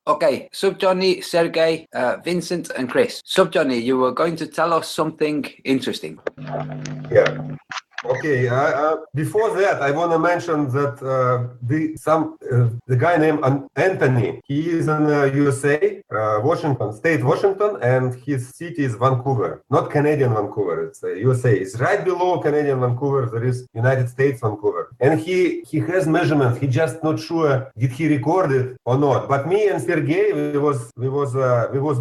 Okay, Sub Johnny, Sergey, Vincent, and Chris. Sub Johnny, you were going to tell us something interesting. Yeah. Okay. Before that, I want to mention that the guy named Anthony. He is in USA, Washington State, Washington, and his city is Vancouver, not Canadian Vancouver. It's USA. It's right below Canadian Vancouver. There is United States Vancouver, and he has measurements. He just not sure did he record it or not. But me and Sergey, we was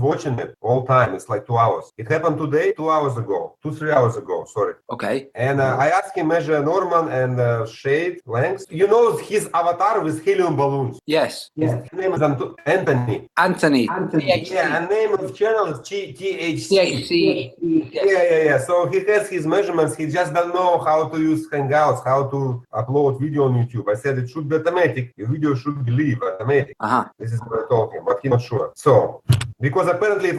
watching it all time. It's like 2 hours. It happened today, 2 hours ago, 3 hours ago. Sorry. Okay. And I asked him measure Norman and shade length. You know his avatar with helium balloons. Yes. His name is Anthony. Anthony. Yeah, and name of channel is THC. THC. Yeah. So he has his measurements. He just don't know how to use Hangouts, how to upload video on YouTube. I said it should be automatic. Your video should be live automatic. This is what I told him, but he's not sure. So because apparently it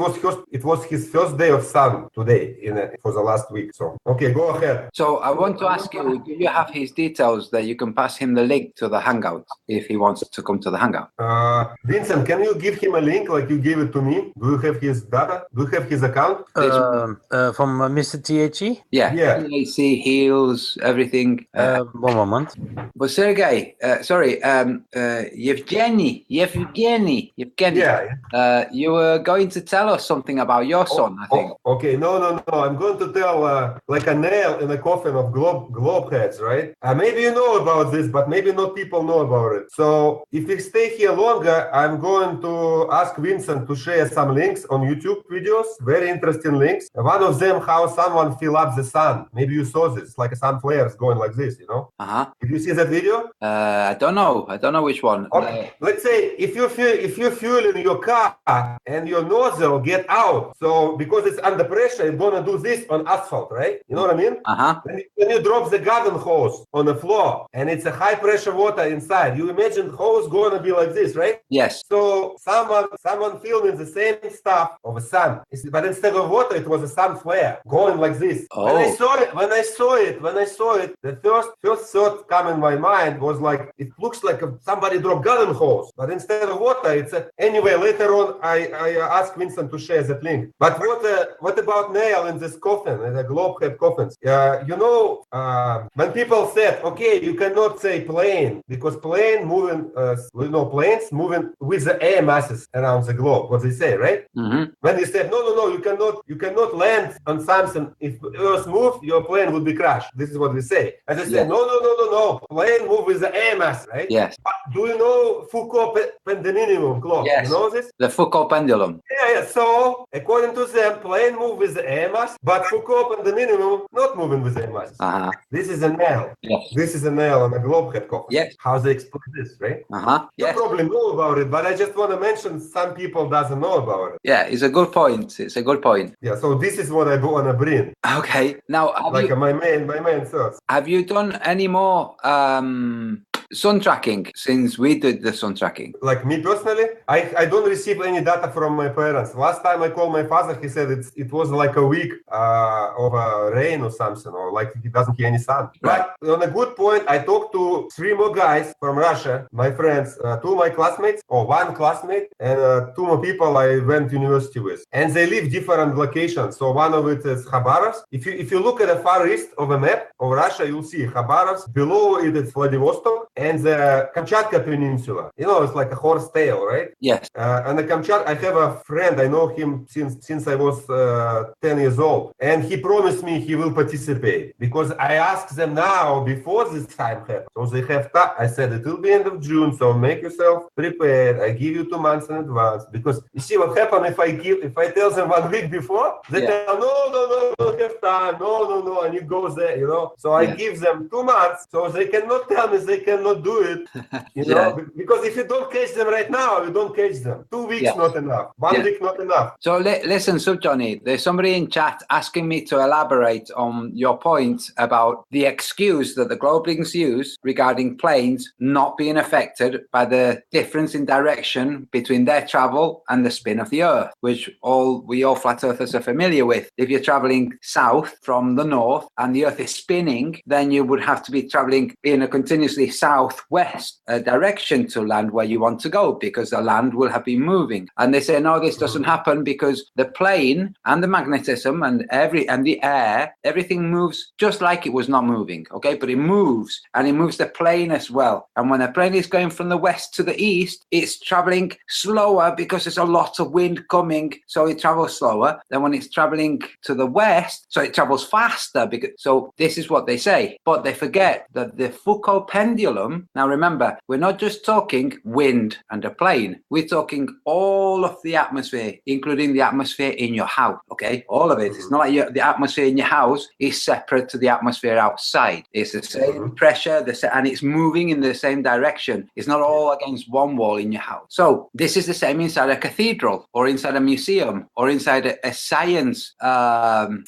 was his first day of sun today for the last week. So okay, go ahead. So I want to ask you, do you have his details that you can pass him the link to the Hangout if he wants to come to the Hangout? Vincent, can you give him a link like you gave it to me? Do you have his data? Do you have his account? From Mr. THE? Yeah. THC, heals, everything. One moment. But Sergey, Yevgeny. Yeah. You were going to tell us something about your son, I think. Okay, no. I'm going to tell like a nail in a coffin of globe heads, right? Maybe you know about this, but maybe not people know about it. So if we stay here longer, I'm going to ask Vincent to share some links on YouTube videos, very interesting links. One of them, how someone fill up the sun. Maybe you saw this, like a sun flares going like this, you know? Did you see that video? I don't know which one. Okay. Let's say if you fuel in your car and your nozzle get out, so because it's under pressure, it's gonna do this on asphalt, right? You know what I mean? When you drop the garden hose on the floor and it's a high pressure water inside, you imagine hose gonna be like this, right? Yes. So someone filming the same stuff of a sun, but instead of water, it was a sun flare going like this. When I saw it, the first thought come in my mind was like, it looks like somebody dropped garden hose, but instead of water, it's anyway. Later on, I asked Vincent to share that link. But what about nail in this coffin, in the globe head coffins? When people said, okay, you cannot say plane because plane moving, planes moving with the air masses around the globe. What they say, right? When they said, no, you cannot land on something. If Earth move, your plane would be crashed. This is what they say. And they say, no, plane move with the air mass, right? Yes. But do you know Foucault pendulum clock? Yes. You know this? The Foucault pendulum. Yeah. So according to them, plane move with the air mass, but Foucault pendulum not moving with air mass. This is a nail. Yes. This is a nail on a globe head coffin. Yes. How they explain this, right? Yes. You probably know about it, but I just want to mention some people doesn't know about it. Yeah, it's a good point. Yeah. So this is what I want to bring. Okay. Now, my main thoughts. Have you done any more sun tracking since we did the sun tracking? Like me personally, I don't receive any data from my parents. Last time I called my father, he said it was like a week of rain or something, or like he doesn't hear any sun. Right. But on a good point, I talked to 3 more guys from Russia, my friends, 2 of my classmates, or 1 classmate, and 2 more people I went to university with. And they live different locations. So one of it is Khabarovsk. If you look at the far east of a map of Russia, you'll see Khabarovsk. Below it is Vladivostok and the Kamchatka Peninsula. You know, it's like a horse tail, right? Yes. And the Kamchatka, I have a friend, I know him since I was 10 years old. And he promised me he will participate. Because I asked them now, before this time happened. So they have time. I said, it will be end of June, so make yourself prepared. I give you 2 months in advance. Because you see what happened if I tell them 1 week before? They tell, no, don't have time. No. And you go there, you know. So I give them 2 months, so they cannot tell me they cannot do it. You know, because if you don't catch them right now, you don't catch them. 2 weeks not enough. 1 week not enough. So listen, Sub Johnny, there's somebody in chat asking me to elaborate on your point about the excuse that the Globelings use regarding planes not being affected by the difference in direction between their travel and the spin of the Earth, which we all flat earthers are familiar with. If you're traveling south from the north and the Earth is spinning, then you would have to be traveling in a continuously south southwest direction to land where you want to go, because the land will have been moving. And they say, no, this doesn't happen because the plane and the magnetism and the air, everything moves just like it was not moving, okay? But it moves, and it moves the plane as well. And when a plane is going from the west to the east, it's traveling slower because there's a lot of wind coming, so it travels slower. Then when it's traveling to the west, so it travels faster. So this is what they say, but they forget that the Foucault pendulum, now remember, we're not just talking wind and a plane, we're talking all of the atmosphere, including the atmosphere in your house, okay? All of it. It's not like the atmosphere in your house is separate to the atmosphere outside. It's the same pressure, and it's moving in the same direction. It's not all against one wall in your house. So this is the same inside a cathedral, or inside a museum, or inside a science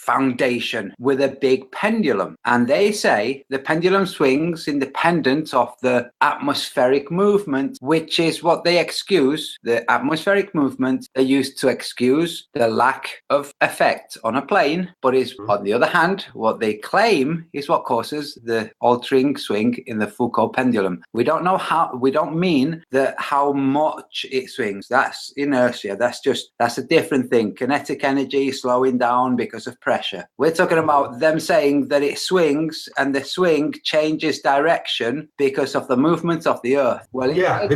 foundation with a big pendulum. And they say the pendulum swings independent of the atmospheric movement, which is what they excuse. The atmospheric movement they use to excuse the lack of effect on a plane, but is, on the other hand, what they claim is what causes the altering swing in the Foucault pendulum. We don't know how, we don't mean that how much it swings. That's inertia. That's a different thing. Kinetic energy slowing down because of pressure. We're talking about them saying that it swings, and the swing changes direction because of the movement of the Earth. Well, yeah,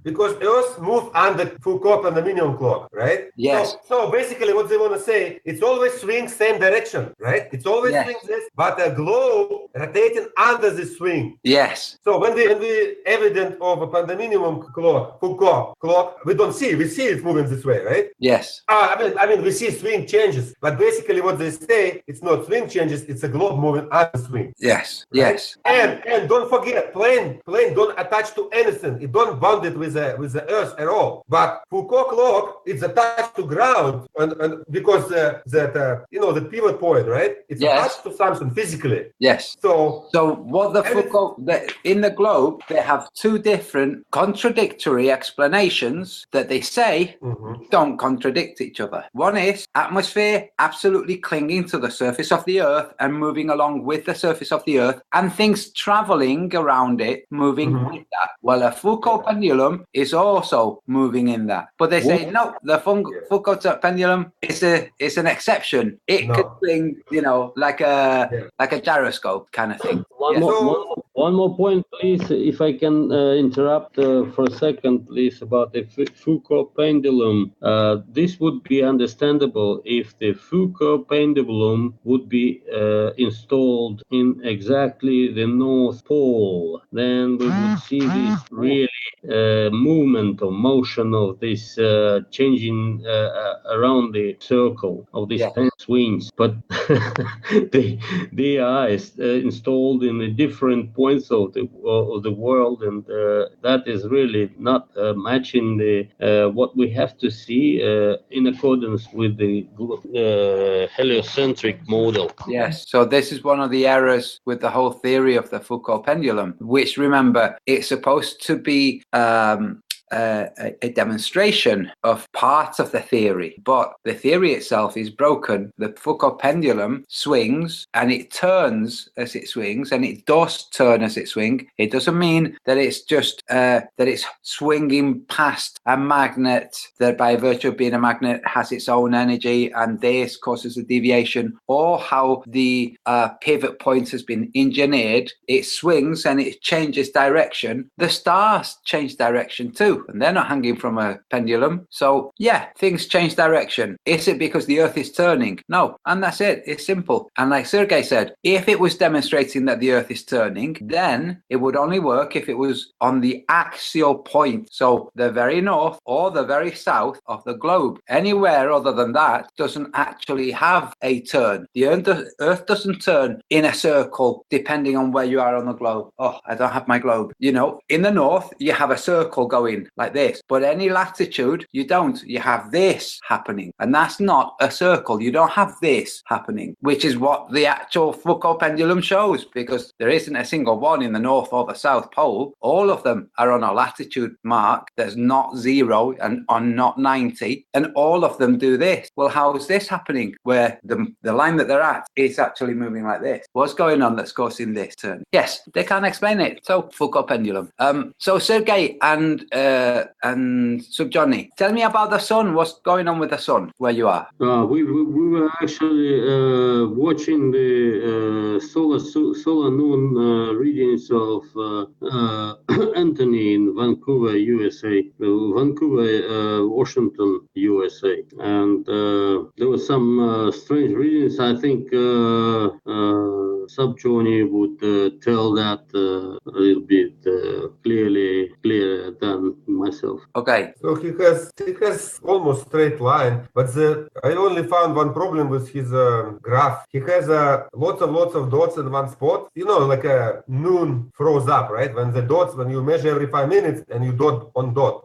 because Earth moves under Foucault pendulum clock, right? Yes. So basically, what they want to say, it's always swing same direction, right? It's always swing this, but a globe rotating under the swing. Yes. So when the evidence of a pendulum clock, Foucault clock, we don't see. We see it moving this way, right? Yes. I mean, we see swing changes, but basically, what they say, it's not swing changes. It's a globe moving under swing. Yes. Right? Yes. And don't forget, plane don't attach to anything. It don't bond it with the Earth at all. But Foucault clock, it's attached to ground, and because the pivot point, right? It's attached to something physically. Yes. So what the Foucault in the globe, they have two different contradictory explanations that they say don't contradict each other. One is atmosphere absolutely clinging to the surface of the Earth and moving along with the surface of the Earth, and things traveling around it, moving with that. Well, a Foucault pendulum is also moving in that. But they say, no, the Foucault pendulum is an exception. It could swing, like a gyroscope kind of thing. One more point, please, if I can interrupt for a second, please, about the Foucault pendulum. This would be understandable if the Foucault pendulum would be installed in exactly the North Pole. Then we would see this really movement or motion of this changing around the circle of these 10 swings. But they are installed in the different points of the world, and that is really not matching the what we have to see in accordance with the heliocentric model. Yes, so this is one of the errors with the whole theory of the Foucault pendulum, which, remember, it's supposed to be a demonstration of parts of the theory, but the theory itself is broken. The Foucault pendulum swings and it turns as it swings, and it does turn as it swings. It doesn't mean that it's just that it's swinging past a magnet that, by virtue of being a magnet, has its own energy, and this causes a deviation, or how the pivot point has been engineered. It swings and it changes direction. The stars change direction too, and they're not hanging from a pendulum. So yeah, things change direction. Is it because the Earth is turning? No, and that's it. It's simple. And like Sergei said, if it was demonstrating that the Earth is turning, then it would only work if it was on the axial point, so the very north or the very south of the globe. Anywhere other than that doesn't actually have a turn. The Earth doesn't turn in a circle depending on where you are on the globe. Oh, I don't have my globe. In the north, you have a circle going moving like this. But any latitude, you don't. You have this happening. And that's not a circle. You don't have this happening, which is what the actual Foucault pendulum shows, because there isn't a single one in the North or the South Pole. All of them are on a latitude mark that's not 0 and on not 90. And all of them do this. Well, how is this happening where the line that they're at is actually moving like this? What's going on that's causing this turn? Yes, they can't explain it. So Foucault pendulum. So Sergey and Subjohnny, tell me about the sun. What's going on with the sun where you are? We were actually watching the solar noon readings of Anthony in Vancouver, USA, Vancouver, Washington, USA, and there were some strange readings. I think Subjohnny would tell that a little bit clearer than myself. Okay. So he has almost straight line, but I only found one problem with his graph. He has lots of dots in one spot. You know, like a noon froze up, right? When you measure every 5 minutes and you dot on dot,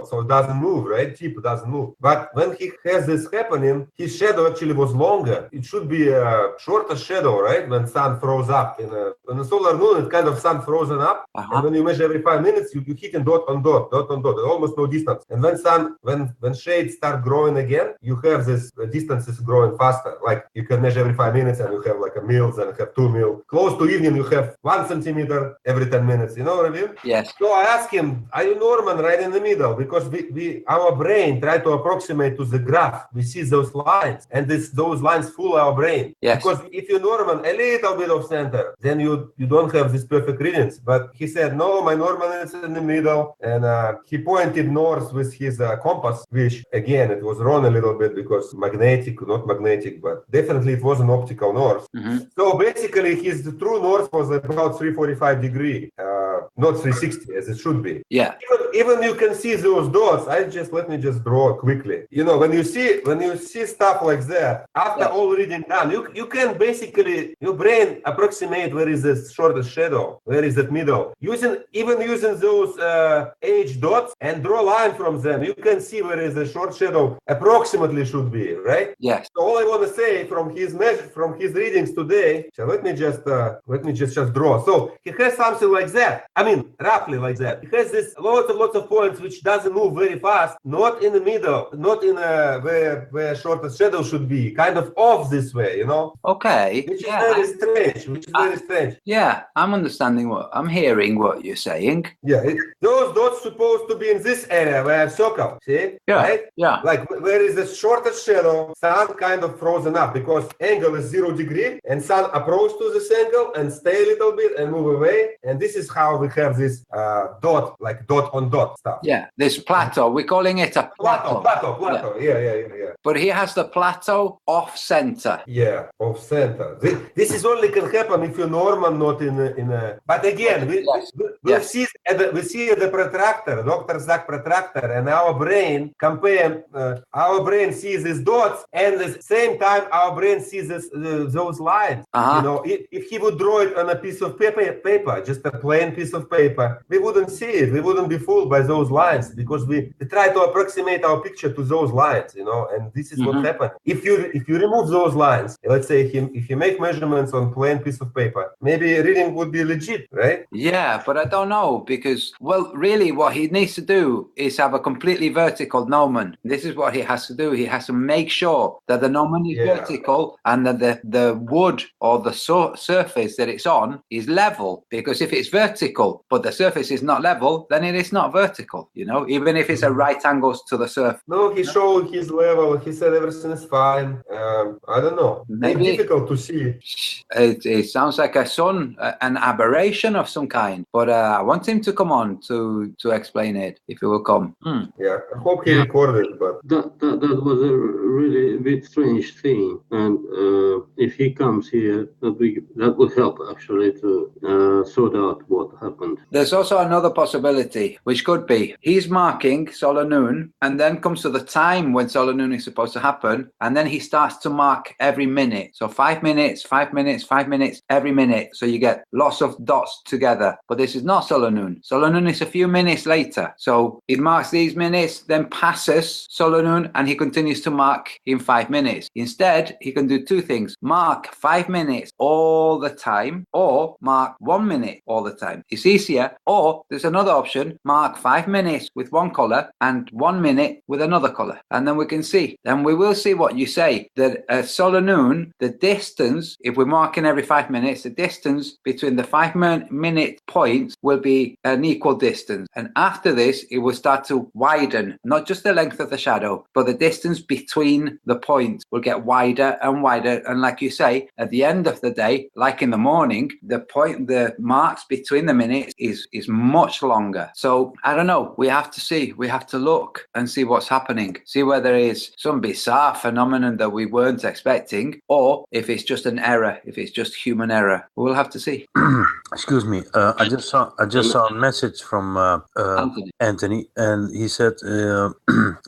so it doesn't move, right? Tip doesn't move. But when he has this happening, his shadow actually was longer. It should be a shorter shadow, right? When sun froze up in a solar noon, it's kind of sun frozen up. And when you measure every 5 minutes, you hit in dot on dot, almost no distance. And when shades start growing again, you have this distances growing faster. Like you can measure every 5 minutes and you have like a mils and you have 2 mil. Close to evening, you have 1 centimeter every 10 minutes. You know what I mean? Yes. So I asked him, are you Norman right in the middle? Because our brain try to approximate to the graph. We see those lines and those lines fool our brain. Yes. Because if you're Norman a little bit of center, then you don't have these perfect readings. But he said, no, my Norman is in the middle. And he pointed north with his compass, which again, it was wrong a little bit because not magnetic, but definitely it was an optical north. Mm-hmm. So basically his true north was about 345 degree, not 360 as it should be. Yeah. Even you can see those dots. Let me just draw quickly. You know, when you see stuff like that, after all reading done, you can basically, your brain approximate where is the shortest shadow, where is that middle. Using those H dots and draw a line from them, you can see where is the short shadow approximately should be, right? Yes. So all I want to say from his readings today, so let me just draw. So he has something like that. I mean, roughly like that. He has this lots of points which doesn't move very fast, not in the middle, not in where shortest shadow should be, kind of off this way, you know? Okay. Which is very strange. Yeah, I'm hearing what you're saying. Yeah, those dots supposed to be in this area where I circle, see? Yeah, right? yeah. Like where is the shortest shadow, sun kind of frozen up because angle is 0 degree and sun approach to this angle and stay a little bit and move away. And this is how we have this dot on dot stuff. Yeah, this plateau. We're calling it a plateau. Plateau. Yeah. But he has the plateau off center. Yeah, off center. This is only can happen if you're Norman, not in a. But again, we see the protractor, Dr. Zach protractor, and our brain compare. Our brain sees these dots, and at the same time, our brain sees those lines. You know, if he would draw it on a piece of paper, just a plain piece of paper, we wouldn't see it. We wouldn't be fooled by those lines because we try to approximate our picture to those lines. You know, and this is what happened. If you remove those lines, let's say if you make measurements on plain piece of paper, maybe reading would be legit, right? Yeah, but I don't know because, well, really what he needs to do is have a completely vertical gnomon. This is what he has to do. He has to make sure that the gnomon is vertical and that the wood or the surface that it's on is level. Because if it's vertical, but the surface is not level, then it is not vertical, you know, even if it's a right angles to the surface. No, he showed his level. He said everything is fine. I don't know. Maybe it's difficult to see. It sounds like an aberration of some kind. But I want him to come on to explain it, if he will come. Yeah, I hope he recorded, but that was a really bit strange thing. And if he comes here, that would help actually to sort out what happened. There's also another possibility, which which could be he's marking solar noon, and then comes to the time when solar noon is supposed to happen, and then he starts to mark every minute. So 5 minutes, 5 minutes, 5 minutes every minute. So you get lots of dots together. But this is not solar noon. Solar noon is a few minutes later. So it marks these minutes, then passes solar noon, and he continues to mark in 5 minutes. Instead, he can do two things: mark 5 minutes all the time, or mark 1 minute all the time. It's easier. Or there's another option: mark 5 minutes with one color and 1 minute with another color. And then we can see. Then we will see what you say, that at solar noon, the distance, if we're marking every 5 minutes, the distance between the 5 minute points will be an equal distance. And after this, it will start to widen, not just the length of the shadow, but the distance between the points will get wider and wider. And like you say, at the end of the day, like in the morning, the marks between the minutes is much longer. So I don't know. We have to see. We have to look and see what's happening. See whether it's some bizarre phenomenon that we weren't expecting, or if it's just an error, if it's just human error. We'll have to see. Excuse me. I just saw a message from Anthony, and he said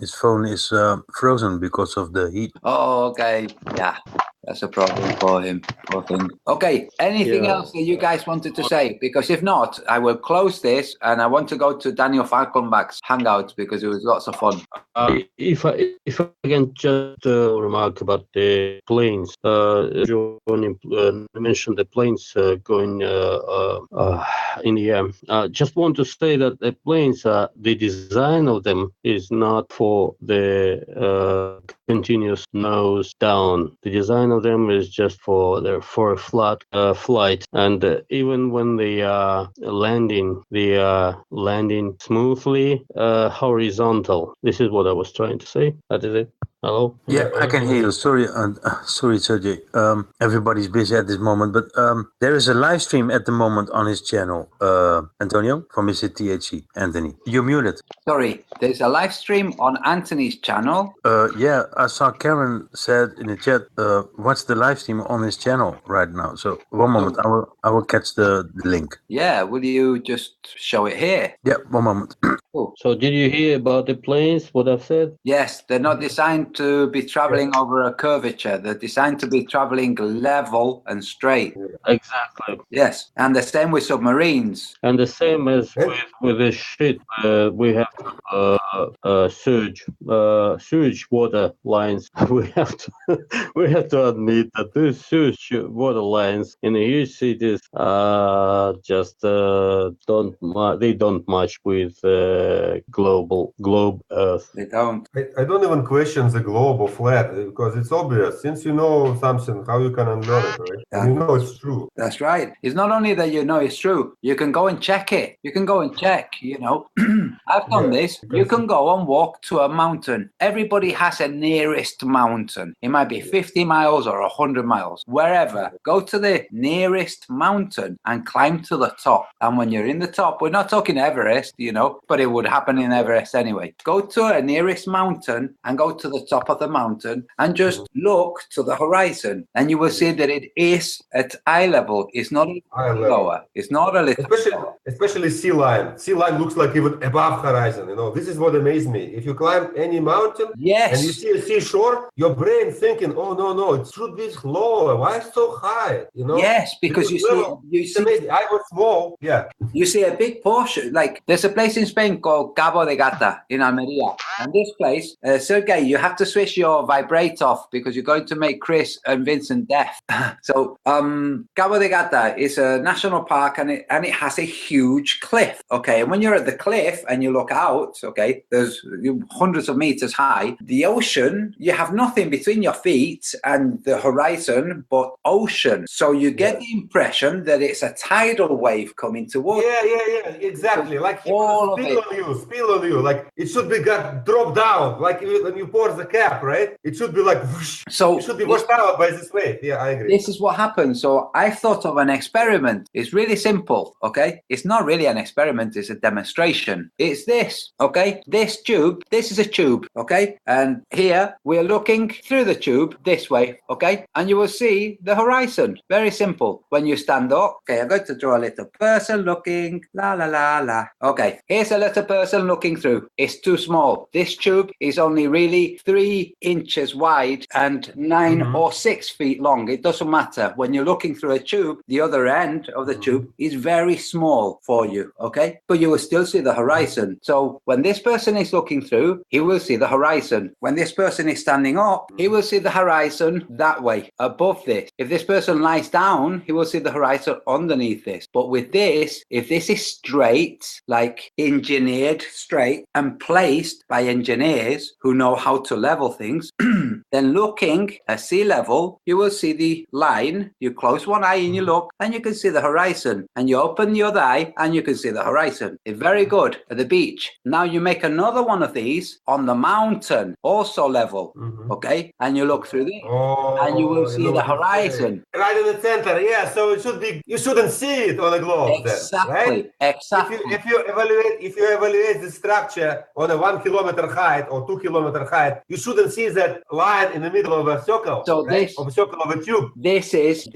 his phone is frozen because of the heat. Oh, okay. Yeah. That's a problem for him. Poor thing. Okay, anything else that you guys wanted to say? Because if not, I will close this, and I want to go to Daniel Falkenbach's Hangouts because it was lots of fun. If I can just remark about the planes, John mentioned the planes going in the air. Just want to say that the planes, the design of them is not for the continuous nose down. The design of them is just for a flat flight, and even when they are landing, they are landing smoothly horizontal. This is what I was trying to say. That is it. Hello? Yeah, I can hear you. Sorry, Sergey. Everybody's busy at this moment, but there is a live stream at the moment on his channel, Antonio, from Mr. THE. Anthony, you're muted. Sorry, there's a live stream on Anthony's channel. Yeah, I saw Karen said in the chat, what's the live stream on his channel right now? So one moment, I will catch the link. Yeah, will you just show it here? Yeah, one moment. Cool. So did you hear about the planes, what I've said? Yes, they're not designed to be traveling over a curvature. They're designed to be traveling level and straight. Exactly. Yes, and the same with submarines. And the same as with the ship, we have sewage water lines. We have to admit that these sewage water lines in the huge cities just don't match with globe Earth. They don't. I don't even question the globe or flat because it's obvious. Since you know something, how you can unlearn it, right? Yeah. And you know it's true. That's right. It's not only that you know it's true, you can go and check it. You can go and check, you know. I've done this. You can go and walk to a mountain. Everybody has a nearest mountain. It might be 50 miles or 100 miles, wherever. Go to the nearest mountain and climb to the top. And when you're in the top, we're not talking Everest, you know, but it would happen in Everest anyway. Go to a nearest mountain and go to the top of the mountain and just look to the horizon. And you will see that it is at eye level. It's not lower. It's not a little lower. Especially sea line. Sea line looks like even above horizon, you know. This is what amazed me. If you climb any mountain and you see a seashore, your brain thinking, oh, no, it should be lower. Why so high? You know? Yes, because you see amazing. I was small. Yeah. You see a big portion, like there's a place in Spain called Cabo de Gata in Almeria. And this place, Sergey, you have to switch your vibrate off because you're going to make Chris and Vincent deaf. So Cabo de Gata is a national park and it has a huge cliff. Okay. And when you're at the cliff and you look out, okay, there's hundreds of meters high. The ocean, you have nothing between your feet and the horizon but ocean. So you get the impression that it's a tidal wave coming towards you. Yeah, exactly. Like all spill on you. Like it should be dropped down. Like when you pour the cap, right? It should be like whoosh. So it should be washed out by this wave. Yeah, I agree. This is what happens. So I thought of an experiment. It's really simple, okay? It's not really an experiment, it's a demonstration. It's this, okay? This tube, this is a tube, okay? And here we're looking through the tube this way, okay? And you will see the horizon. Very simple. When you stand up, okay, I'm going to draw a little person looking, la la la la. Okay, here's a little person looking through. It's too small. This tube is only really 3 inches wide and 9 or 6 feet long. It doesn't matter. When you're looking through a tube, the other end of the tube is very small for you, okay? But you will still see the horizon. So when this person is looking through, he will see the horizon. When this person is standing up, he will see the horizon that way, above this. If this person lies down, he will see the horizon underneath this. But with this, if this is straight, like engineered straight and placed by engineers who know how to level things, then looking at sea level, you will see the line. You close one eye and you look, and you can see the horizon. And you open the other eye, and you can see the horizon. It's very good at the beach. Now you make another one of these on the mountain, also level, okay? And you look through this, and you will see the horizon. Right in the center, yeah. So it should be. You shouldn't see it on a globe. Exactly. Then, right? Exactly. If you evaluate the structure on a 1 kilometer height or 2 kilometer height, you shouldn't see that line in the middle of a circle. So right? Of a circle of a tube. This is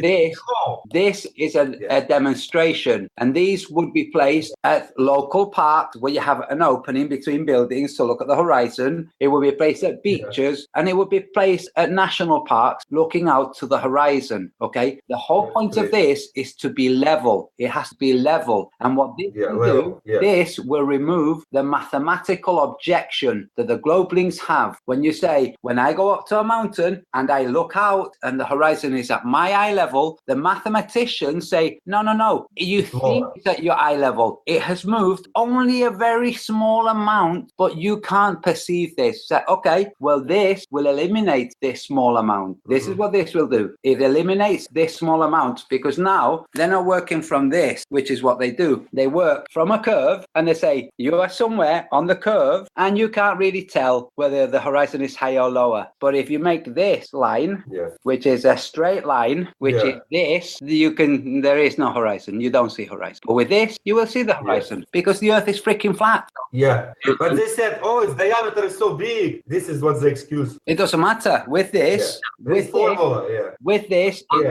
a demonstration, and these would be placed at local parks where you have an opening between buildings to look at the horizon. It would be placed at beaches, and it would be placed at national parks looking out to the horizon. Okay, the whole point of this is to be level. It has to be level, and what this will do, this will remove the mathematical objection that the globelings have when you say, when I go up to a mountain and I look out and the horizon is at my eye level, the mathematicians say, no, you think it's at your eye level. It has moved only a very small amount, but you can't perceive this. So, okay, well, this will eliminate this small amount. This is what this will do. It eliminates this small amount, because now they're not working from this, which is what they do. They work from a curve, and they say, you are somewhere on the curve, and you can't really tell whether the horizon is higher or lower. But if you make this line, which is a straight line, which is this, there is no horizon. You don't see horizon. But with this, you will see the horizon, because the earth is freaking flat. Yeah, but they said, its diameter is so big. This is what's the excuse. It doesn't matter. With this, it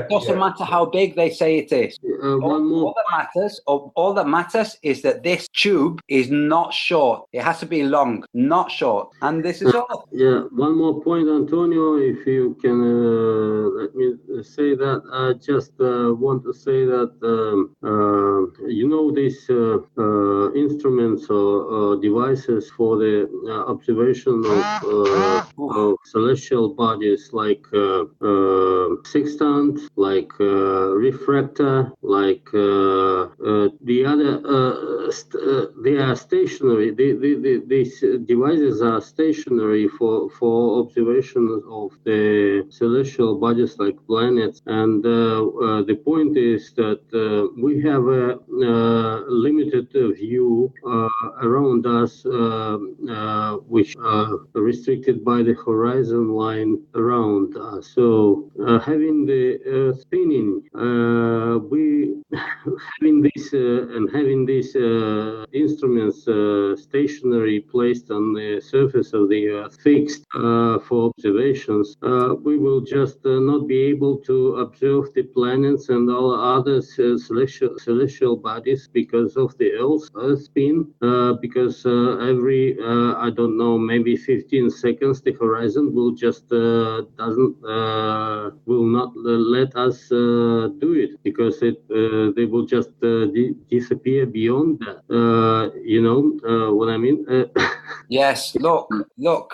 doesn't matter how big they say it is. All that matters is that this tube is not short. It has to be long, not short. And this is all. Yeah, one more point, Antonio, if you can let me say that. I just want to say that, these instruments or devices for the observation of celestial bodies, like sextant, like refractor, like the other, they are stationary. These devices are stationary for observation of the celestial bodies like planets. And the point is that we have a limited view around us, which are restricted by the horizon line around us. So having the Earth spinning, having these instruments stationary, placed on the surface of the Earth, fixed for observations, we will just not be able to observe the planets and all other celestial bodies because of the Earth spin, because every I don't know, maybe 15 seconds the horizon will just will not let us do it, because they will just disappear beyond that. You know what I mean? Yes, look,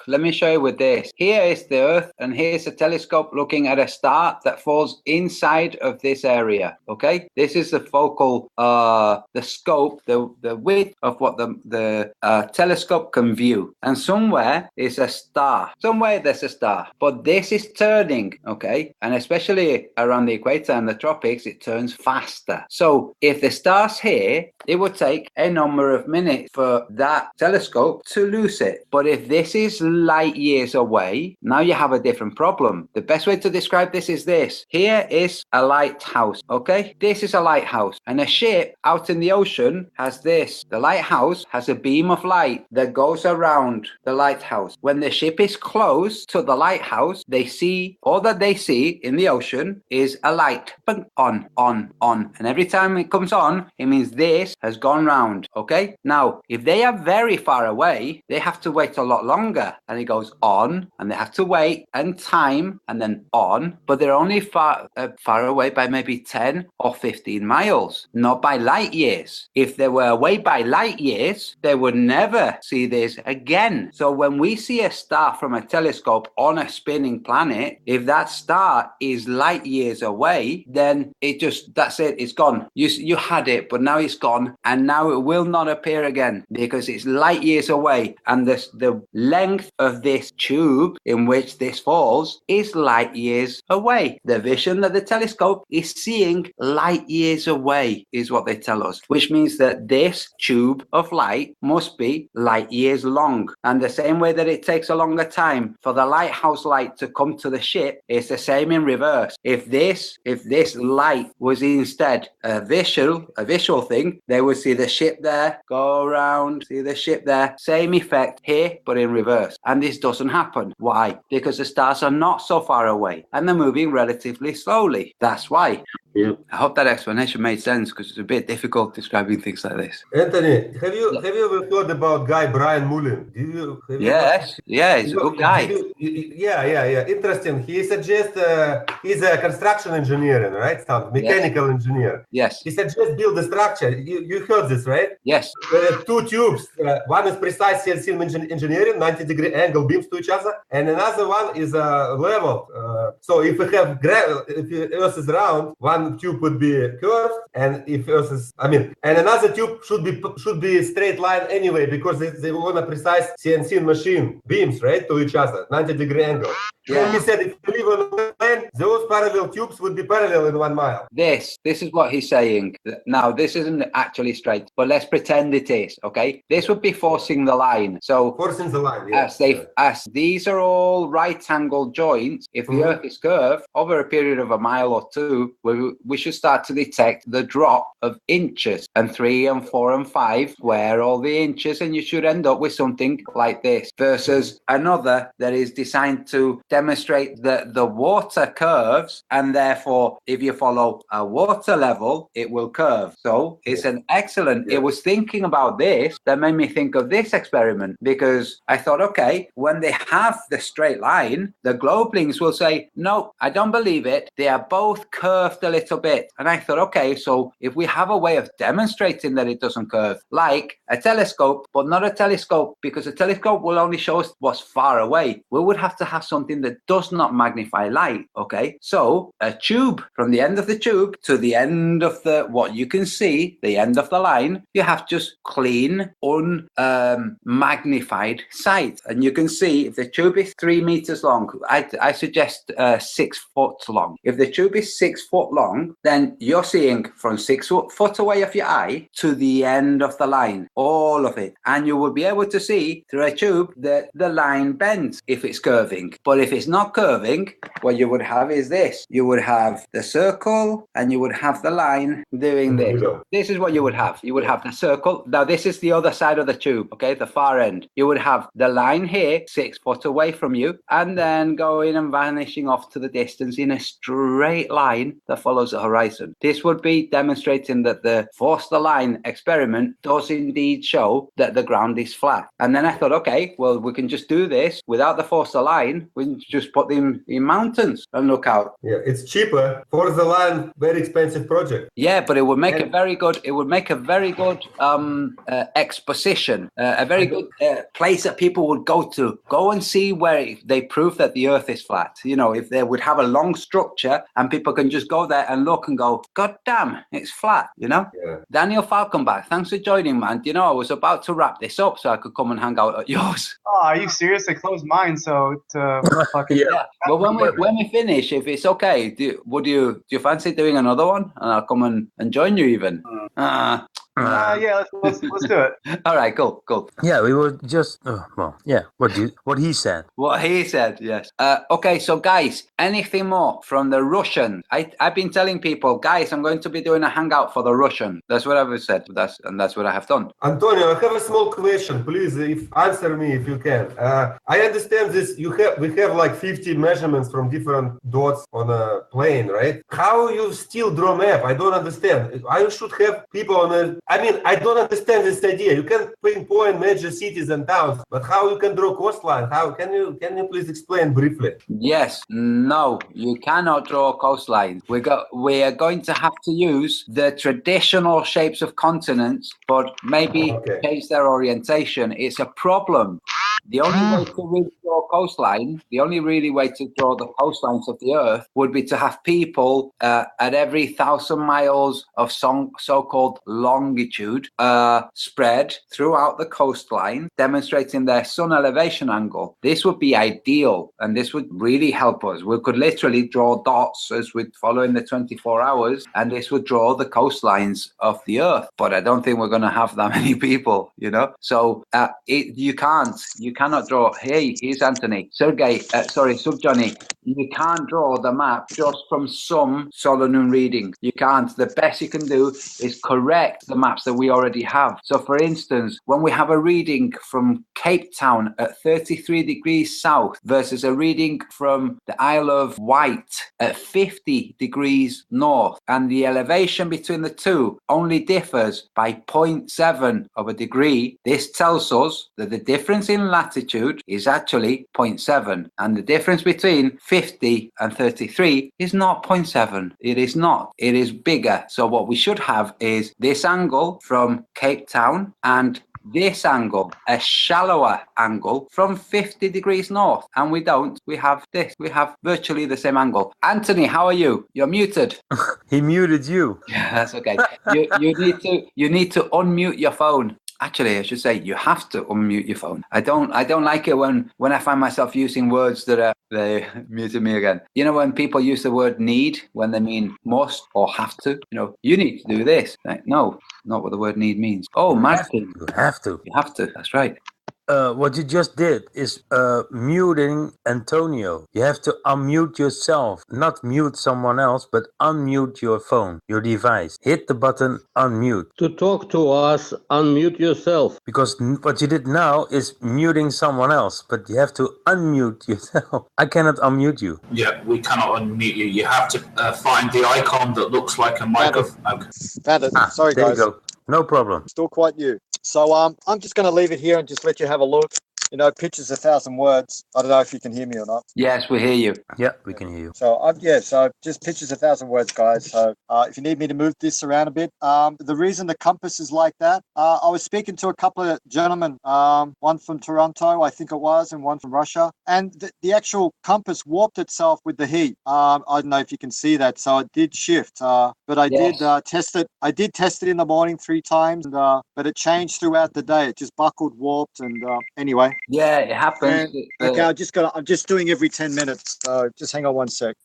let me show you with this. Here is the Earth, and here's a telescope looking at a star that falls inside of this area, okay? This is the focal, the scope, the width of what the telescope can view. And somewhere is a star. Somewhere there's a star. But this is turning, okay? And especially around the equator and the tropics, it turns faster. So if the star's here, it would take a number of minutes for that telescope to lose it. But if this is light years away, now you have a different problem. The best way to describe this is this. Here is a lighthouse, okay? This is a lighthouse, and a ship out in the ocean has this. The lighthouse has a beam of light that goes around the lighthouse. When the ship is close to the lighthouse, all that they see in the ocean is a light. On. And every time it comes on, it means this has gone round, okay? Now, if they are very far away, they have to wait a lot longer, and it goes on, and they have to wait and time, and then on, but they're only far away by maybe 10 or 15 miles, not by light years. If they were away by light years, they would never see this again. So when we see a star from a telescope on a spinning planet, if that star is light years away, then that's it, it's gone. You had it, but now it's gone, and now it will not appear again because it's light years away, and the length of this tube in which this falls is light years away. The vision that the telescope is seeing light years away is what they tell us, which means that this tube of light must be light years long. And the same way that it takes a longer time for the lighthouse light to come to the ship, it's the same in reverse. If this light was instead a visual thing, they would see the ship there, go around, see the ship there, same effect here, but in reverse. And this doesn't happen. Why? Because the stars are not so far away, and they're moving relatively slowly. That's why. Yeah. I hope that explanation made sense, because it's a bit difficult describing things like this. Anthony, have you ever heard about guy Brian Mullin? Yes, he's a good guy. Yeah. Interesting. He suggests he's a construction engineer, right? Mechanical engineer. Yes. He suggests build a structure. You heard this, right? Yes. Two tubes. One is precise CNC engineering, 90-degree angle beams to each other, and another one is level. So if we have if Earth is round, one tube would be curved, and if Earth is, and another tube should be straight line anyway, because they want a precise CNC machine beams, right, to each other, 90-degree angle. Yeah. He said if you live on a plane, those parallel tubes would be parallel in 1 mile. This is what he's saying. Now, this isn't actually straight, but let's pretend it is, okay? This would be forcing the line. So forcing the line, yeah. As these are all right-angled joints, if the Earth is curved, over a period of a mile or two, we should start to detect the drop of inches, and 3 and 4 and 5 square all the inches, and you should end up with something like this, versus another that is designed to demonstrate that the water curves, and therefore if you follow a water level it will curve. So it's an excellent, it was thinking about this that made me think of this experiment, because I thought, okay, when they have the straight line, the globelings will say, no, I don't believe it, they are both curved a little bit. And I thought, okay, so if we have a way of demonstrating that it doesn't curve, like a telescope, but not a telescope, because a telescope will only show us what's far away, we would have to have something that does not magnify light, okay? So a tube, from the end of the tube to the end of what you can see, the end of the line, you have just clean, unmagnified sight. And you can see if the tube is 3 meters long, I suggest 6 foot long. If the tube is 6 foot long, then you're seeing from 6 foot away of your eye to the end of the line, all of it. And you will be able to see through a tube that the line bends if it's curving. But if it's not curving, what you would have is this. You would have the circle and you would have the line doing this. This is what you would have. You would have the circle. Now, this is the other side of the tube, okay, the far end. You would have the line here 6 foot away from you, and then going and vanishing off to the distance in a straight line that follows the horizon. This would be demonstrating that the force the line experiment does indeed show that the ground is flat. And then I thought, okay, well, we can just do this without the force the line. We can just put them in mountains and look out. Yeah, it's cheaper. For the line, very expensive project. Yeah, but it would make a very good exposition, a very good place that people would go and see where they prove that the Earth is flat. You know, if they would have a long structure and people can just go there and look and go, God damn, it's flat, you know? Yeah. Daniel Falkenbach, thanks for joining, man. You know, I was about to wrap this up so I could come and hang out at yours. Oh, are you serious? I closed mine, so fucking yeah. Well, when we finish, if it's okay, do you fancy doing another one? And I'll come and join you even. Yeah, let's do it. All right, cool. Yeah, we were just what he said. What he said, yes. Okay, so guys, anything more from the Russian? I've been telling people, guys, I'm going to be doing a hangout for the Russian. That's what I've said. That's what I have done. Antonio, I have a small question. Please, answer me if you can. I understand this. We have like 50 measurements from different dots on a plane, right? How you still draw map? I don't understand. I should have people on a. I mean, I don't understand this idea. You can pinpoint major cities and towns, but how you can draw coastline? How can you please explain briefly? Yes, no, you cannot draw coastlines. We are going to have to use the traditional shapes of continents, but maybe change their orientation. It's a problem. The only way to really draw coastline, the only really way to draw the coastlines of the Earth would be to have people at every 1,000 miles of so-called longitude spread throughout the coastline, demonstrating their sun elevation angle. This would be ideal, and this would really help us. We could literally draw dots as we'd follow in the 24 hours, and this would draw the coastlines of the Earth. But I don't think we're going to have that many people, you know? So you cannot draw. Hey, here's Anthony. Sub Johnny. You can't draw the map just from some solar noon reading. You can't. The best you can do is correct the maps that we already have. So for instance, when we have a reading from Cape Town at 33 degrees south versus a reading from the Isle of Wight at 50 degrees north, and the elevation between the two only differs by 0.7 of a degree, this tells us that the difference in latitude is actually 0.7, and the difference between 50 and 33 is not 0.7. It is not. It is bigger. So what we should have is this angle from Cape Town and this angle, a shallower angle from 50 degrees north, and we don't. We have this. We have virtually the same angle. Anthony, how are you? You're muted. He muted you. Yeah, that's okay. You need to unmute your phone. Actually, I should say you have to unmute your phone. I don't like it when I find myself using words that they muted me again. You know, when people use the word need when they mean must or have to. You know, you need to do this. Like, no, not what the word need means. Oh, Martin. You have to. You have to. That's right. What you just did is muting Antonio. You have to unmute yourself, not mute someone else, but unmute your phone, your device. Hit the button unmute. To talk to us, unmute yourself. Because what you did now is muting someone else, but you have to unmute yourself. I cannot unmute you. Yeah, we cannot unmute you. You have to find the icon that looks like a microphone. Found it. Sorry, there guys. You go. No problem. Still quite new. So I'm just going to leave it here and just let you have a look. You know, pictures 1,000 words. I don't know if you can hear me or not. Yes, we hear you. Yeah, we can hear you. So so just pictures 1,000 words, guys. So if you need me to move this around a bit, the reason the compass is like that, I was speaking to a couple of gentlemen, one from Toronto, I think it was, and one from Russia, and the actual compass warped itself with the heat. I don't know if you can see that. So it did shift, but I did test it. I did test it in the morning 3 times, but it changed throughout the day. It just buckled, warped, and anyway. Yeah, it happens. Okay, I'm just doing every 10 minutes. So just hang on one sec.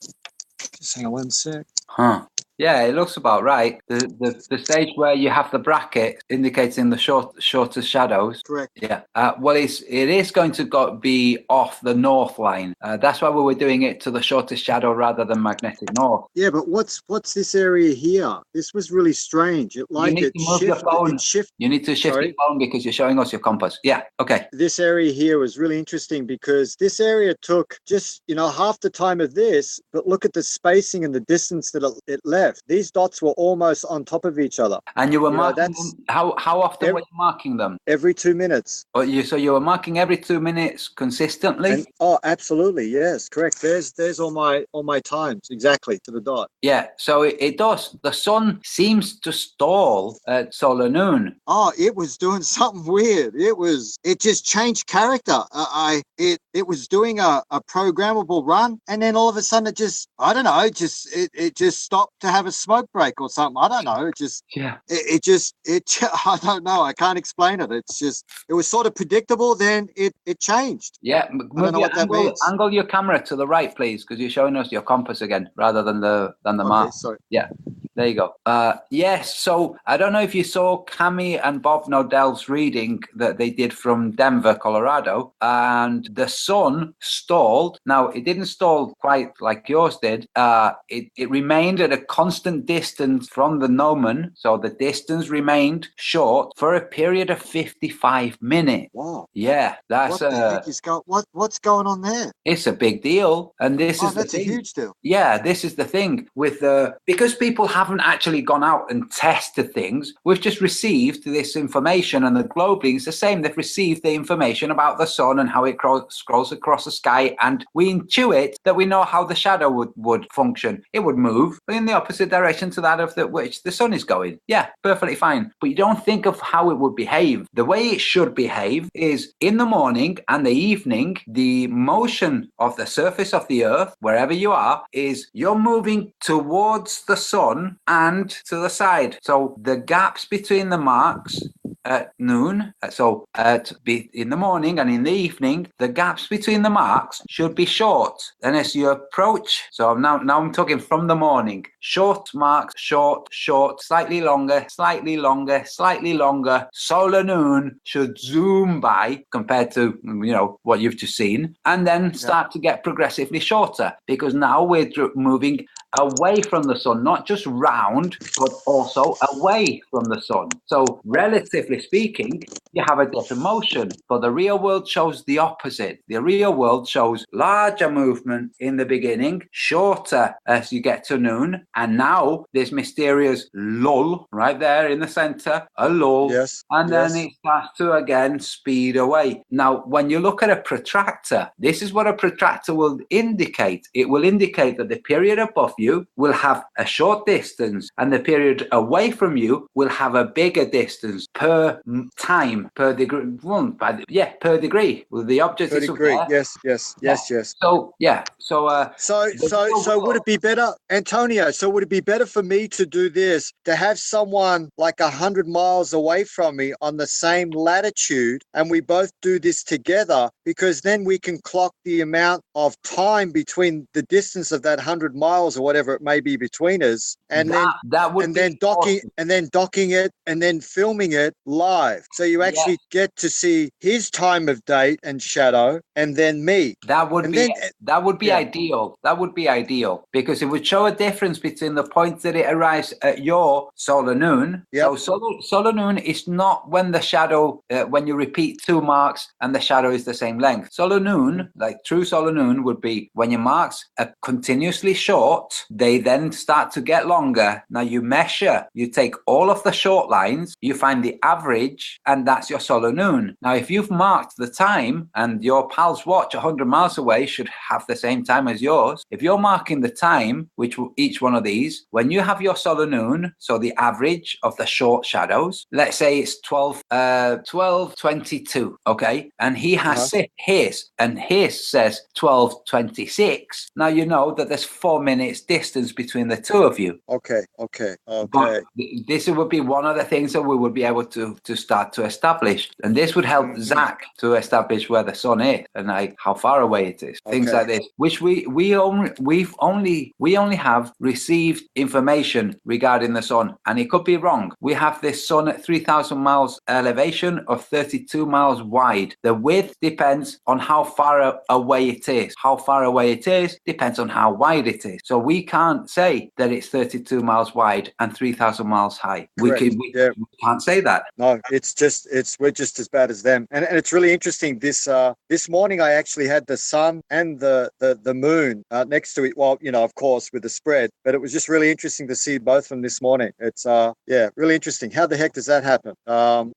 Huh. Yeah, it looks about right. The stage where you have the bracket indicating the shorter shadows. Correct. Yeah. Well, it is going to be off the north line. That's why we were doing it to the shortest shadow rather than magnetic north. Yeah, but what's this area here? This was really strange. You need to move your phone. You need to shift your phone because you're showing us your compass. Yeah. Okay. This area here was really interesting because this area took just half the time of this, but look at the spacing and the distance that it left. These dots were almost on top of each other. And you were marking them, how often were you marking them? Every 2 minutes. So you were marking every 2 minutes consistently? Absolutely, yes, correct. There's all my times exactly to the dot. Yeah, so it does. The sun seems to stall at solar noon. Oh, it was doing something weird. It just changed character. It was doing a programmable run, and then all of a sudden it just stopped to have a smoke break or something. I don't know. I don't know. I can't explain it. It was sort of predictable. Then it changed. Yeah. I don't know what that means. Angle your camera to the right, please, because you're showing us your compass again rather than the mark. Sorry. Yeah. There you go. Yes, so I don't know if you saw Cammy and Bob Nodell's reading that they did from Denver, Colorado, and the sun stalled. Now, it didn't stall quite like yours did. It remained at a constant distance from the gnomon, so the distance remained short for a period of 55 minutes. Wow. Yeah, that's what the heck is what's going on there? It's a big deal, and this is that's a huge deal. Yeah, this is the thing with because people haven't actually gone out and tested things. We've just received this information, and the Globaling's the same. They've received the information about the sun and how it scrolls across the sky, and we intuit that we know how the shadow would function. It would move in the opposite direction to that of which the sun is going. Yeah, perfectly fine. But you don't think of how it would behave. The way it should behave is in the morning and the evening, the motion of the surface of the earth, wherever you are, is you're moving towards the sun and to the side. So the gaps between the marks at noon, so in the morning and in the evening, the gaps between the marks should be short. And as you approach, so now I'm talking from the morning, short marks, short, slightly longer, solar noon should zoom by compared to what you've just seen, and then start to get progressively shorter, because now we're moving away from the sun, not just round, but also away from the sun. So relatively speaking, you have a different motion, but the real world shows the opposite. The real world shows larger movement in the beginning, shorter as you get to noon, and now this mysterious lull right there in the center, a lull, then it starts to again speed away. Now, when you look at a protractor, this is what a protractor will indicate. It will indicate that the period above you will have a short distance, and the period away from you will have a bigger distance per time, per degree. Per degree. Well, the object is degree. There. Yes. So So would it be better, Antonio? So would it be better for me to do this, to have someone like 100 miles away from me on the same latitude, and we both do this together, because then we can clock the amount of time between the distance of that 100 miles or whatever it may be between us, and then docking it and then filming it live, so you actually get to see his time of date and shadow, and then me. That would be ideal. That would be ideal, because it would show a difference between the point that it arrives at your solar noon. So solar noon is not when the shadow, when you repeat 2 marks and the shadow is the same length. Solar noon, like true solar noon, would be when your marks are continuously short, they then start to get longer. Now you measure, you take all of the short lines, you find the average, and that's your solar noon. Now, if you've marked the time, and your pal's watch 100 miles away should have the same time as yours, if you're marking the time, which each one of these, when you have your solar noon, so the average of the short shadows, let's say it's 12:22, okay? And he has his, and his says 12:26. Now you know that there's 4 minutes distance between the two of you. Okay. But this would be one of the things that we would be able to start to establish, and this would help Zach to establish where the sun is and like how far away it is. Things like this, which we only have received information regarding the sun, and it could be wrong. We have this sun at 3,000 miles elevation or 32 miles wide. The width depends on how far away it is. How far away it is depends on how wide it is. So we can't say that it's 32 miles wide and 3,000 miles high. We can't say that. No, we're just as bad as them. And it's really interesting. This morning I actually had the sun and the moon next to it. Well, of course, with the spread, but it was just really interesting to see both of them this morning. It's really interesting. How the heck does that happen? Well,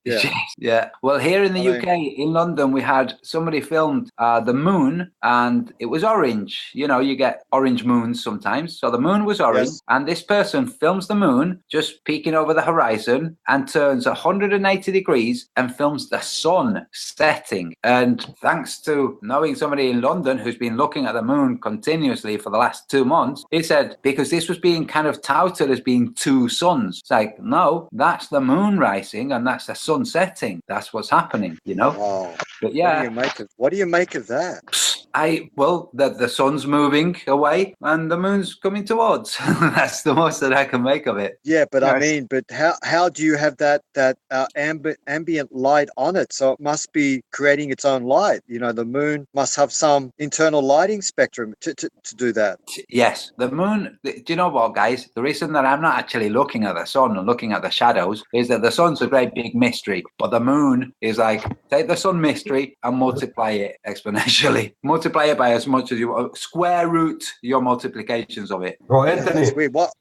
here in the UK, in London, we had somebody filmed the moon, and it was orange. You get orange moons sometimes. So the moon was orange, and this person films the moon just peeking over the horizon and turns 180 180 degrees and films the sun setting. And thanks to knowing somebody in London who's been looking at the moon continuously for the last 2 months, he said, because this was being kind of touted as being two suns. It's like, no, that's the moon rising and that's the sun setting. That's what's happening, you know? Wow. But yeah. What do you make of that? The sun's moving away and the moon's coming towards. That's the most that I can make of it. Yeah, but Nice. I mean, but how do you have that ambient light on it? So it must be creating its own light. You know, the moon must have some internal lighting spectrum to do that. Yes, the moon. Do you know what, guys? The reason that I'm not actually looking at the sun and looking at the shadows is that the sun's a great big mystery, but the moon is like, take the sun mystery and multiply it exponentially. Multiply it by as much as you want. Square root your multiplications of it. Oh, Anthony. That's weird. Well,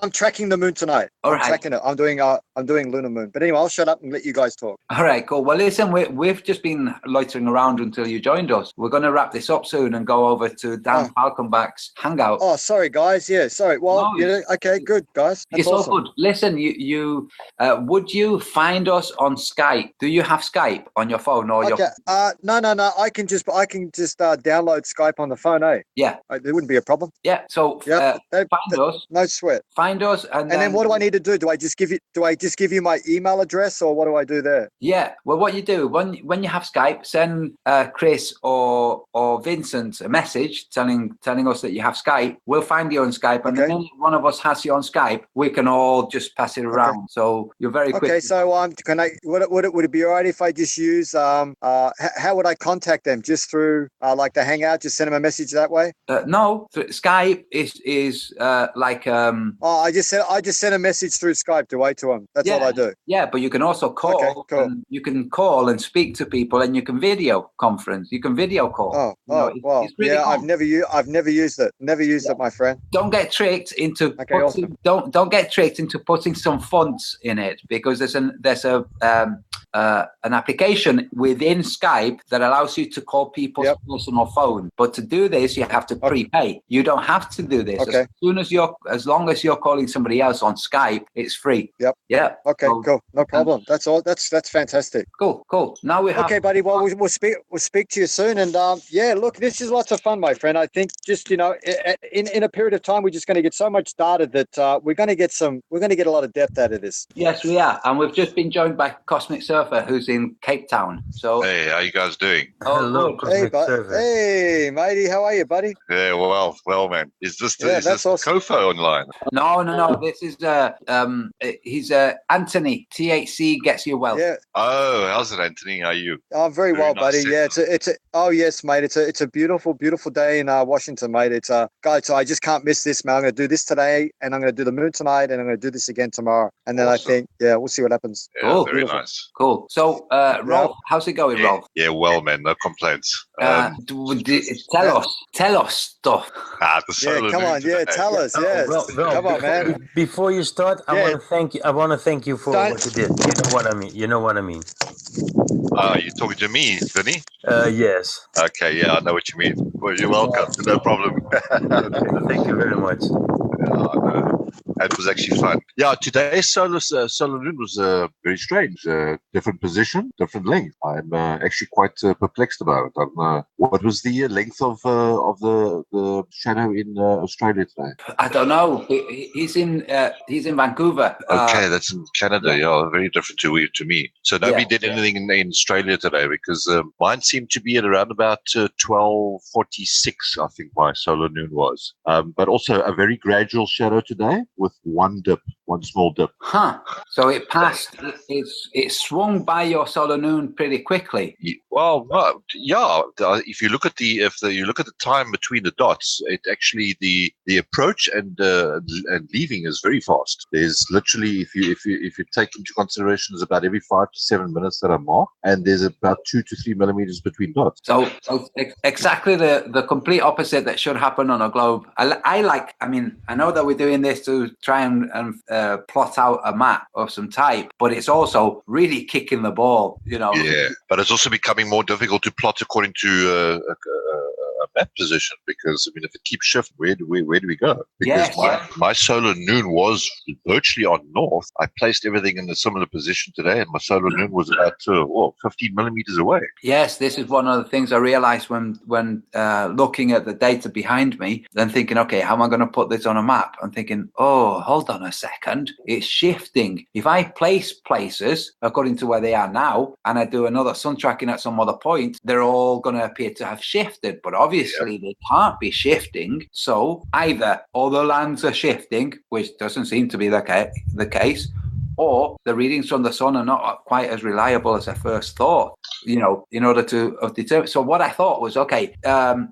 I'm tracking the moon tonight. All I'm right. tracking it. I'm doing lunar moon. But anyway, I'll shut up and let you guys talk. All right, cool. Well, listen, we've just been loitering around until you joined us. We're going to wrap this up soon and go over to Dan Falkenbach's hangout. Oh, sorry, guys. Yeah, sorry. Well, okay, good, guys. That's It's awesome. all good. Listen, you would you find us on Skype? Do you have Skype on your phone or your? Okay. No. I can just download Skype on the phone. Yeah. There wouldn't be a problem. Yeah. So find us. No sweat. Find us, and then what do I need to do? Do I just give you my email address, or what do I do there? Yeah. Well, what you do when you have Skype, send Chris or Vincent a message telling us that you have Skype. We'll find you on Skype, and then one of us has you on Skype. We can all just pass it around. Okay. So you're very quick. Okay. So can I? Would it be all right if I just use how would I contact them? Just through like the Hangout? Just send them a message that way? No, Skype is like. I just sent a message through Skype to them. That's all I do. Yeah, but you can also call. Okay, cool. And you can call and speak to people, and you can video conference. You can video call. Well, it's really cool. I've never used it. Never used it, my friend. Don't get tricked into don't get tricked into putting some fonts in it, because there's an application within Skype that allows you to call people's personal phone. But to do this, you have to prepay. You don't have to do this. Okay. As long as you're calling somebody else on Skype, it's free. Yep. Yeah. Okay. Cool. No problem. That's all. That's fantastic. Cool. Now we have. Okay, buddy. Well, we'll speak to you soon. And look, this is lots of fun, my friend. I think just in a period of time, we're just going to get so much data that we're going to get a lot of depth out of this. Yes, we are, and we've just been joined by Cosmic Surfer, who's in Cape Town. So hey, how you guys doing? Hello, Cosmic Surfer. Hey, matey, how are you, buddy? Yeah, well, man. Is this awesome. Kofo online? No. This is he's Anthony. THC gets you well. Yeah. Oh, how's it, Anthony? How are you? I'm very well, nice buddy. Yeah, oh yes, mate. It's a beautiful day in Washington, mate. It's guys. So I just can't miss this, man. I'm going to do this today, and I'm going to do the moon tonight, and I'm going to do this again tomorrow. And then awesome. I think, we'll see what happens. Yeah, cool. Very nice. Cool. So, Rolf, how's it going, Rolf? Yeah, well, man. No complaints. Tell us stuff. Come on. Yeah, tell us. Yeah, come on, man. Before you start, I want to thank you for what you did. You know what I mean. You're talking to me, Vinny? Yes. Okay, yeah, I know what you mean. Well, you're welcome. No problem. Thank you very much. It was actually fun. Yeah, today's solar moon was very strange. Different position, different length. I'm actually quite perplexed about it. What was the length of the shadow in Australia today? I don't know. He's in Vancouver. Okay, that's in Canada. Yeah, very different to me. So nobody did anything in Australia today, because mine seemed to be at around about 12:46. I think my solar noon was. But also a very gradual shadow today with one small dip. So it passed. It swung by your solar noon pretty quickly. Well, yeah. If you look at the time between the dots, it actually the approach and leaving is very fast. There's literally, if you take into consideration, there's about every 5 to 7 minutes that are marked, and there's about 2 to 3 millimeters between dots. So exactly the complete opposite that should happen on a globe. I know that we're doing this to try and plot out a map of some type, but it's also really kicking the ball, you know. Yeah, but it's also becoming more difficult to plot according to map position, because I mean, if it keeps shifting, where do we go? Because Yes. my solar noon was virtually on north. I placed everything in a similar position today, and my solar noon was about 15 millimeters away. Yes, this is one of the things I realized when looking at the data behind me, then thinking, okay, how am I going to put this on a map? I'm thinking, oh, hold on a second, it's shifting. If I place places according to where they are now, and I do another sun tracking at some other point, they're all going to appear to have shifted. But obviously, they can't be shifting. So either all the lands are shifting, which doesn't seem to be the case, or the readings from the sun are not quite as reliable as I first thought, in order to determine. So what I thought was, okay,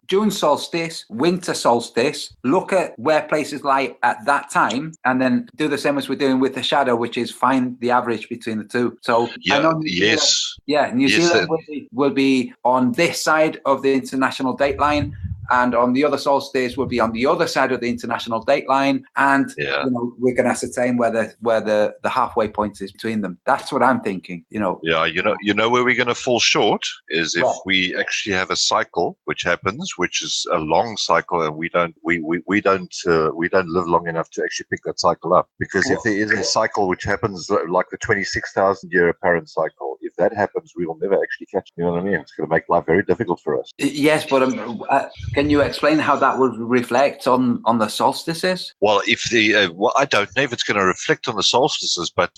June solstice, winter solstice, look at where places lie at that time, and then do the same as we're doing with the shadow, which is find the average between the two. So New Zealand will be on this side of the international date line, and on the other solstice will be on the other side of the international date line, and we can ascertain where the halfway point is between them. That's what I'm thinking. Yeah, where we're going to fall short is if we actually have a cycle which happens, which is a long cycle, and we don't live long enough to actually pick that cycle up. Because if there is a cycle which happens like the 26,000 year apparent cycle, if that happens, we will never actually catch it. You know what I mean? It's going to make life very difficult for us. Yes, but can you explain how that would reflect on the solstices? Well, if I don't know if it's going to reflect on the solstices, but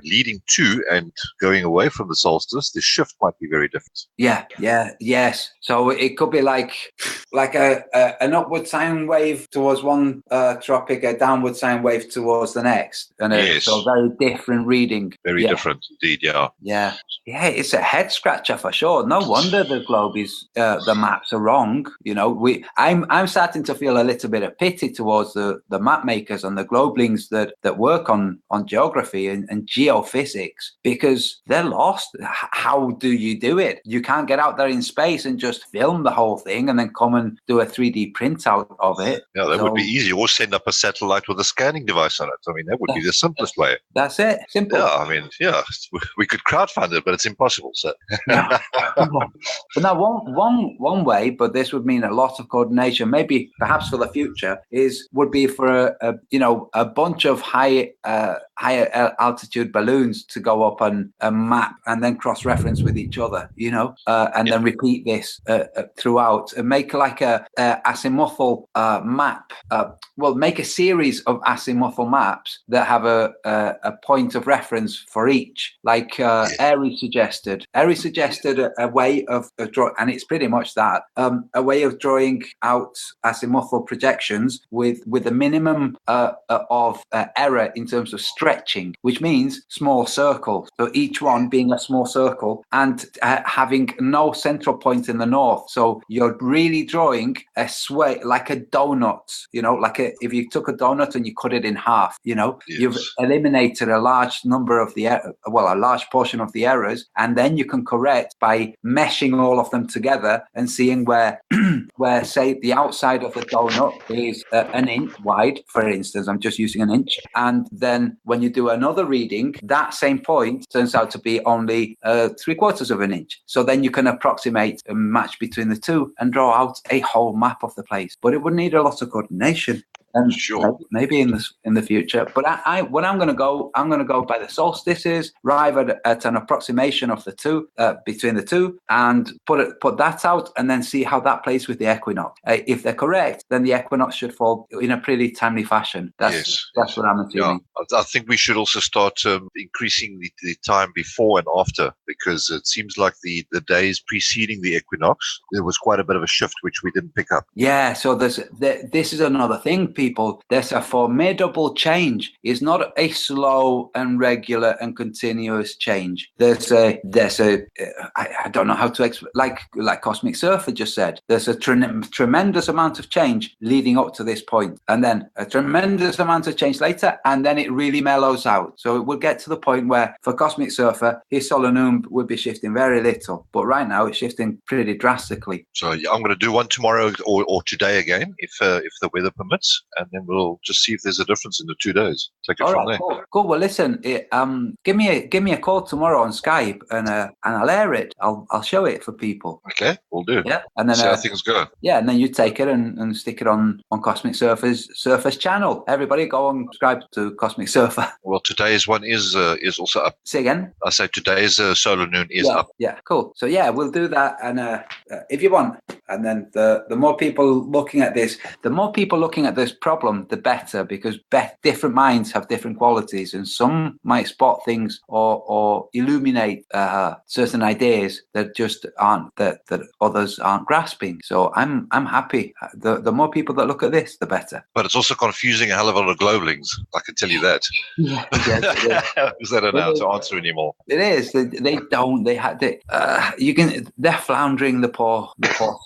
leading to and going away from the solstice, the shift might be very different. Yes. So it could be like an upward sine wave towards one tropic, a downward sine wave towards the next, and so very different reading. Very different indeed. Yeah. It's a head scratcher for sure. No wonder the globe is the maps are wrong. I'm starting to feel a little bit of pity towards the map makers and the globelings that work on geography and geophysics, because they're lost. How do you do it? You can't get out there in space and just film the whole thing and then come and do a 3D printout of it. Yeah, that would be easy. Or send up a satellite with a scanning device on it. I mean, that would be the simplest way. That's it. Simple. Yeah, I mean, we could crowdfund it, but it's impossible. So. But now one way, but this would mean a lot of coordination, maybe perhaps for the future, would be for a bunch of higher altitude balloons to go up on a map and then cross-reference with each other, and then repeat this throughout, and make like a azimuthal map. Make a series of azimuthal maps that have a point of reference for each, like Airy suggested. Airy suggested a way of drawing, and it's pretty much that, a way of drawing out azimuthal projections with a minimum of error in terms of stretching, which means small circles. So each one being a small circle and having no central point in the north. So you're really drawing a sway like a donut, if you took a donut and you cut it in half, you've eliminated a large number of a large portion of the errors, and then you can correct by meshing all of them together and seeing where say the outside of the donut is an inch wide, for instance. I'm just using an inch, and then when you do another reading, that same point turns out to be only 3/4 of an inch. So then you can approximate a match between the two and draw out a whole map of the place. But it would need a lot of coordination. And maybe in the future, but I'm going to go by the solstices, arrive at an approximation of the two between the two, and put that out, and then see how that plays with the equinox. If they're correct, then the equinox should fall in a pretty timely fashion. That's what I'm assuming. Yeah. I think we should also start increasing the time before and after, because it seems like the days preceding the equinox, there was quite a bit of a shift which we didn't pick up. Yeah, so this is another thing, people. There's a formidable change. It's not a slow and regular and continuous change. There's a I don't know how to explain, like Cosmic Surfer just said, there's a tremendous amount of change leading up to this point, and then a tremendous amount of change later, and then it really mellows out. So it will get to the point where for Cosmic Surfer, his solar noon would be shifting very little, but right now it's shifting pretty drastically. So I'm going to do one tomorrow or today again, if the weather permits. and then we'll just see if there's a difference in the 2 days. Take it All from right, there. cool. Well, listen, give me a call tomorrow on Skype, and I'll air it. I'll show it for people. Okay, we'll do. Yeah, and then see how things go. Yeah, and then you take it and stick it on Cosmic Surfer's channel. Everybody, go and subscribe to Cosmic Surfer. Well, today's one is also up. Say again. I say today's solar noon is up. Yeah, cool. So yeah, we'll do that, and if you want, and then the more people looking at this, problem, the better, because different minds have different qualities, and some might spot things or illuminate certain ideas that just aren't that others aren't grasping. So I'm happy. The more people that look at this, the better. But it's also confusing a hell of a lot of globelings. I can tell you that. Yeah, because they don't know how to answer anymore. It is. They don't. They had. They're floundering. The poor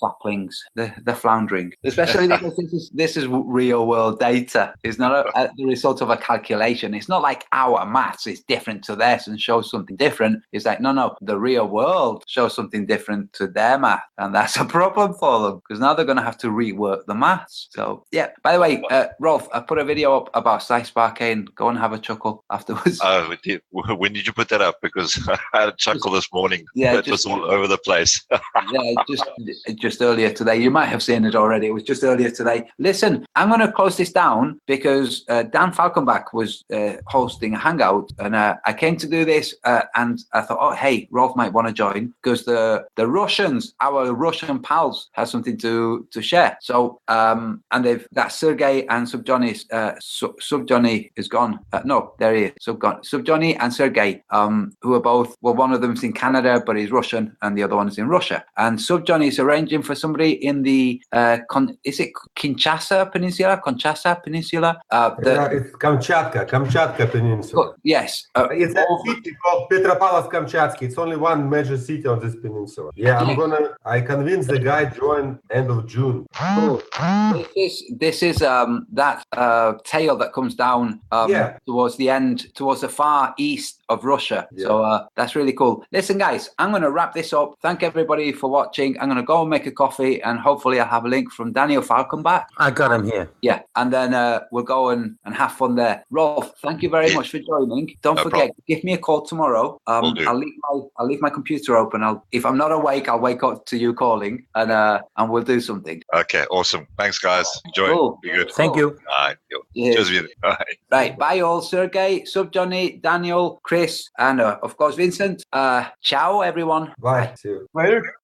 saplings. They're floundering. Especially because this is real world data. It's not the result of a calculation. It's not like our maths is different to theirs and shows something different. It's like no. The real world shows something different to their math, and that's a problem for them because now they're going to have to rework the maths. So yeah. By the way, Rolf, I put a video up about Sparkane. Go and have a chuckle afterwards. Oh, when did you put that up? Because I had a chuckle this morning. Yeah, it was all over the place. Yeah, just earlier today. You might have seen it already. It was just earlier today. Listen, I'm going to close this down because Dan Falkenbach was hosting a hangout, and I came to do this, and I thought, oh, hey, Rolf might want to join because the Russians, our Russian pals, have something to share. So, and that's Sergey and Subjohnny. Subjohnny is gone. No, there he is. Subjohnny and Sergey, who are both. Well, one of them's in Canada, but he's Russian, and the other one is in Russia. And Subjohnny is arranging for somebody in the is it Kinshasa Peninsula? It's Kamchatka Peninsula. Yes. It's a city called Petropavlovsk-Kamchatsky. It's only one major city on this peninsula. Yeah, I convinced the guy join end of June. Cool. This is that tail that comes down towards the far east of Russia. Yeah. So that's really cool. Listen, guys, I'm going to wrap this up. Thank everybody for watching. I'm going to go and make a coffee, and hopefully I'll have a link from Daniel Falkenbach. I got him here. Yeah, and then we'll go and have fun there. Rolf, thank you very much for joining. Don't forget, give me a call tomorrow. I'll leave my computer open. If I'm not awake, I'll wake up to you calling, and we'll do something. Okay, awesome. Thanks, guys. Enjoy. Cool. Be good. Thank you. All right. Cheers. Bye. Right. Bye, all. Sergey, Subjohnny, Daniel, Chris, and of course Vincent. Ciao, everyone. Bye. See you. Later.